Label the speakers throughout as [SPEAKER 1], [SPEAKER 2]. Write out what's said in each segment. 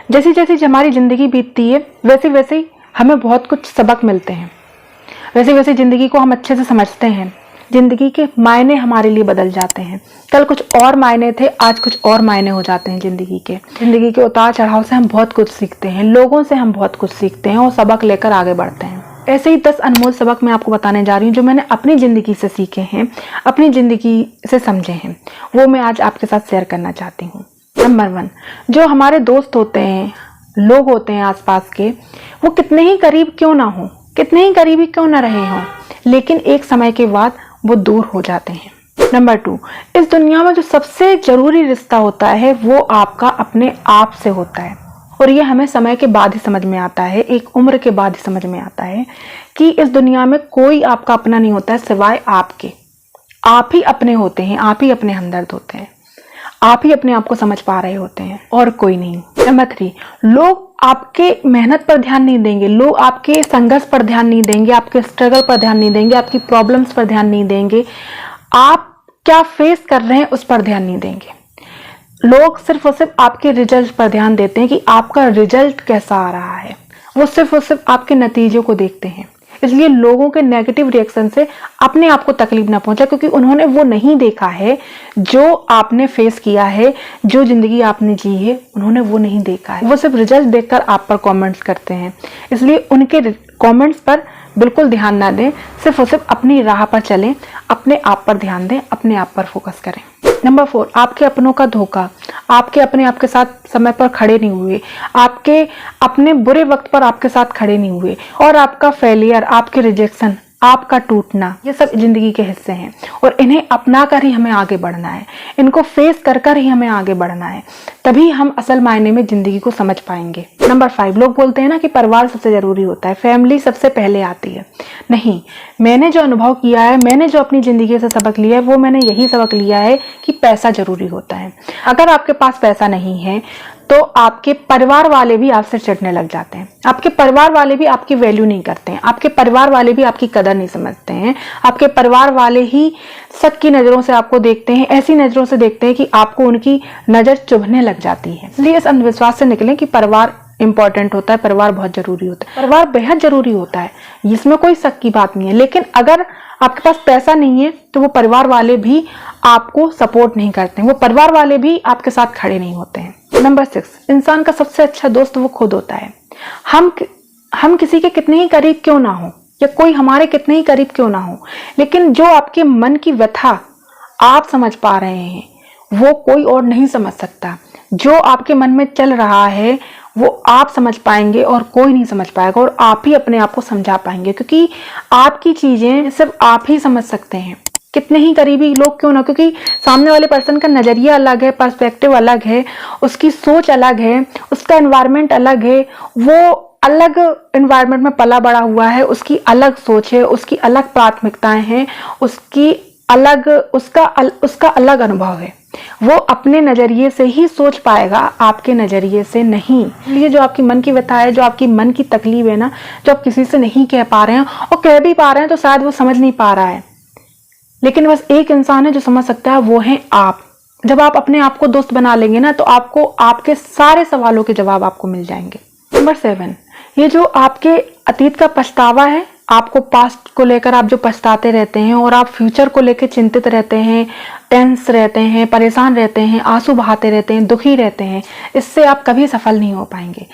[SPEAKER 1] जैसी जैसी हमारी ज़िंदगी बीतती है वैसे वैसे हमें बहुत कुछ सबक मिलते हैं, वैसे वैसे ज़िंदगी को हम अच्छे से समझते हैं। ज़िंदगी के मायने हमारे लिए बदल जाते हैं। कल कुछ और मायने थे, आज कुछ और मायने हो जाते हैं ज़िंदगी के उतार चढ़ाव से हम बहुत कुछ सीखते हैं, लोगों से हम बहुत कुछ सीखते हैं और सबक लेकर आगे बढ़ते हैं। ऐसे ही 10 अनमोल सबक मैं आपको बताने जा रही हूँ जो मैंने अपनी ज़िंदगी से सीखे हैं, अपनी ज़िंदगी से समझे हैं, वो मैं आज आपके साथ शेयर करना चाहती हूँ। नंबर 1, जो हमारे दोस्त होते हैं, लोग होते हैं आसपास के, वो कितने ही करीब क्यों ना हो, कितने ही करीबी क्यों ना रहे हों, लेकिन एक समय के बाद वो दूर हो जाते हैं। नंबर 2, इस दुनिया में जो सबसे जरूरी रिश्ता होता है वो आपका अपने आप से होता है, और ये हमें समय के बाद ही समझ में आता है, एक उम्र के बाद ही समझ में आता है कि इस दुनिया में कोई आपका अपना नहीं होता है सिवाय आपके। आप ही अपने होते हैं, आप ही अपने हमदर्द होते हैं, आप ही अपने आप को समझ पा रहे होते हैं और कोई नहीं। नंबर 3, लोग आपके मेहनत पर ध्यान नहीं देंगे, लोग आपके संघर्ष पर ध्यान नहीं देंगे, आपके स्ट्रगल पर ध्यान नहीं देंगे, आपकी प्रॉब्लम्स पर ध्यान नहीं देंगे, आप क्या फेस कर रहे हैं उस पर ध्यान नहीं देंगे। लोग सिर्फ और सिर्फ आपके रिजल्ट पर ध्यान देते हैं कि आपका रिजल्ट कैसा आ रहा है, वो सिर्फ और सिर्फ आपके नतीजों को देखते हैं। इसलिए लोगों के नेगेटिव रिएक्शन से अपने आप को तकलीफ ना पहुंचे, क्योंकि उन्होंने वो नहीं देखा है जो आपने फेस किया है, जो जिंदगी आपने जी है, उन्होंने वो नहीं देखा है। वो सिर्फ रिजल्ट देखकर आप पर कमेंट्स करते हैं, इसलिए उनके कमेंट्स पर बिल्कुल ध्यान ना दें, सिर्फ और सिर्फ अपनी राह पर चलें, अपने आप पर ध्यान दें, अपने आप पर फोकस करें। नंबर 4, आपके अपनों का धोखा, आपके अपने आपके साथ समय पर खड़े नहीं हुए, आपके अपने बुरे वक्त पर आपके साथ खड़े नहीं हुए, और आपका फेलियर, आपके रिजेक्शन, आपका टूटना, ये सब जिंदगी के हिस्से हैं और इन्हें अपना कर ही हमें आगे बढ़ना है, इनको फेस कर कर ही हमें आगे बढ़ना है, तभी हम असल मायने में जिंदगी को समझ पाएंगे। नंबर 5, लोग बोलते हैं ना कि परिवार सबसे जरूरी होता है, फैमिली सबसे पहले आती है। नहीं, मैंने जो अनुभव किया है, मैंने जो अपनी जिंदगी से सबक लिया है, वो मैंने यही सबक लिया है कि पैसा जरूरी होता है। अगर आपके पास पैसा नहीं है तो आपके परिवार वाले भी आपसे चिढ़ने लग जाते हैं, आपके परिवार वाले भी आपकी वैल्यू नहीं करते हैं, आपके परिवार वाले भी आपकी कदर नहीं समझते हैं, आपके परिवार वाले ही शक की नजरों से आपको देखते हैं, ऐसी नजरों से देखते हैं कि आपको उनकी नजर चुभने लग जाती है। इसलिए इस अंधविश्वास से निकलें कि परिवार इंपॉर्टेंट होता है, परिवार बहुत जरूरी होता है, परिवार बेहद जरूरी होता है, इसमें कोई शक की बात नहीं है। लेकिन अगर आपके पास पैसा नहीं है तो वो परिवार वाले भी आपको सपोर्ट नहीं करते हैं, वो परिवार वाले भी आपके साथ खड़े नहीं होते हैं। नंबर 6, इंसान का सबसे अच्छा दोस्त वो खुद होता है। हम किसी के कितने ही करीब क्यों ना हो, या कोई हमारे कितने ही करीब क्यों ना हो, लेकिन जो आपके मन की व्यथा आप समझ पा रहे हैं वो कोई और नहीं समझ सकता। जो आपके मन में चल रहा है वो आप समझ पाएंगे और कोई नहीं समझ पाएगा, और आप ही अपने आप को समझा पाएंगे, क्योंकि आपकी चीजें सिर्फ आप ही समझ सकते हैं, कितने ही करीबी लोग क्यों ना, क्योंकि सामने वाले पर्सन का नजरिया अलग है, पर्सपेक्टिव अलग है, उसकी सोच अलग है, उसका एनवायरनमेंट अलग है, वो अलग एनवायरनमेंट में पला बड़ा हुआ है, उसकी अलग सोच है, उसकी अलग प्राथमिकताएं हैं, उसका अलग अनुभव है। वो अपने नजरिए से ही सोच पाएगा, आपके नजरिए से नहीं। इसलिए जो आपकी मन की व्यथा है, जो आपकी मन की तकलीफ है ना, जो आप किसी से नहीं कह पा रहे हैं, और कह भी पा रहे हैं तो शायद वो समझ नहीं पा रहा है, लेकिन बस एक इंसान है जो समझ सकता है, वो है आप। जब आप अपने आप को दोस्त बना लेंगे ना तो आपको आपके सारे सवालों के जवाब आपको मिल जाएंगे। नंबर 7, ये जो आपके अतीत का पछतावा है, आपको पास्ट को लेकर आप जो पछताते रहते हैं और आप फ्यूचर को लेकर चिंतित रहते हैं, टेंस रहते हैं, परेशान रहते हैं, आंसू बहाते रहते हैं, दुखी रहते हैं, इससे आप कभी सफल नहीं हो पाएंगे।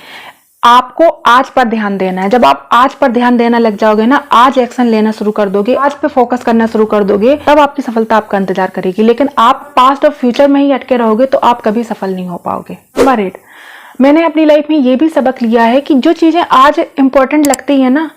[SPEAKER 1] आपको आज पर ध्यान देना है। जब आप आज पर ध्यान देना लग जाओगे ना, आज एक्शन लेना शुरू कर दोगे, आज पे फोकस करना शुरू कर दोगे, तब आपकी सफलता आपका इंतजार करेगी। लेकिन आप पास्ट और फ्यूचर में ही अटके रहोगे तो आप कभी सफल नहीं हो पाओगे। नंबर 8, मैंने अपनी लाइफ में ये भी सबक लिया है कि जो चीजें आज इंपॉर्टेंट लगती है ना,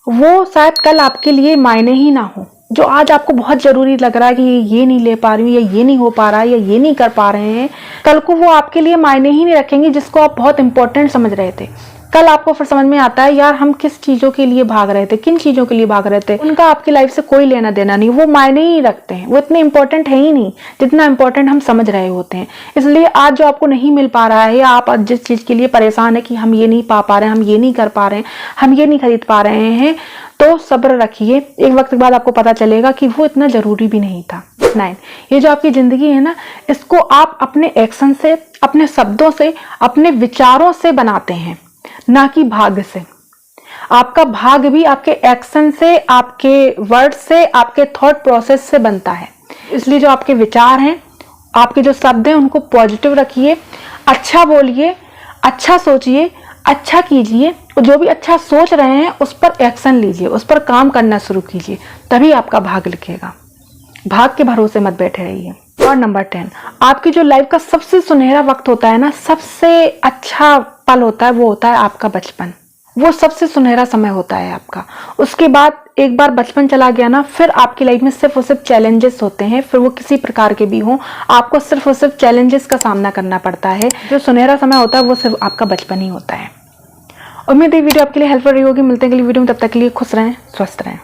[SPEAKER 1] वो शायद कल आपके लिए मायने ही ना हो। जो आज आपको बहुत जरूरी लग रहा है कि ये नहीं ले पा रही हूँ, या ये नहीं हो पा रहा है, या ये नहीं कर पा रहे हैं, कल को वो आपके लिए मायने ही नहीं रखेंगे। जिसको आप बहुत इंपॉर्टेंट समझ रहे थे, कल आपको फिर समझ में आता है यार हम किस चीजों के लिए भाग रहे थे, किन चीजों के लिए भाग रहे थे, उनका आपकी लाइफ से कोई लेना देना नहीं, वो मायने ही नहीं रखते हैं, वो इतने इंपॉर्टेंट है ही नहीं जितना इंपॉर्टेंट हम समझ रहे होते हैं। इसलिए आज जो आपको नहीं मिल पा रहा है या आप जिस चीज के लिए परेशान है कि हम ये नहीं पा रहे हैं, हम ये नहीं कर पा रहे हैं, हम ये नहीं खरीद पा रहे हैं, तो सब्र रखिए, एक वक्त के बाद आपको पता चलेगा कि वो इतना जरूरी भी नहीं था। 9, ये जो आपकी जिंदगी है ना, इसको आप अपने एक्शन से, अपने शब्दों से, अपने विचारों से बनाते हैं, ना कि भाग्य से। आपका भाग्य भी आपके एक्शन से, आपके वर्ड से, आपके थॉट प्रोसेस से बनता है। इसलिए जो आपके विचार हैं, आपके जो शब्द हैं, उनको पॉजिटिव रखिए, अच्छा बोलिए, अच्छा सोचिए, अच्छा कीजिए, और जो भी अच्छा सोच रहे हैं उस पर एक्शन लीजिए, उस पर काम करना शुरू कीजिए, तभी आपका भाग्य लिखेगा। भाग्य के भरोसे मत बैठे रहिए। और नंबर 10, आपकी जो लाइफ का सबसे सुनहरा वक्त होता है ना, सबसे अच्छा पल होता है, वो होता है आपका बचपन। वो सबसे सुनहरा समय होता है आपका। उसके बाद एक बार बचपन चला गया ना, फिर आपकी लाइफ में सिर्फ और सिर्फ चैलेंजेस होते हैं, फिर वो किसी प्रकार के भी हों, आपको सिर्फ और सिर्फ चैलेंजेस का सामना करना पड़ता है। जो सुनहरा समय होता है वो सिर्फ आपका बचपन ही होता है। उम्मीद है वीडियो आपके लिए हेल्पफुल रही होगी। मिलते हैं अगली वीडियो में, तब तक के लिए खुश रहें, स्वस्थ रहें।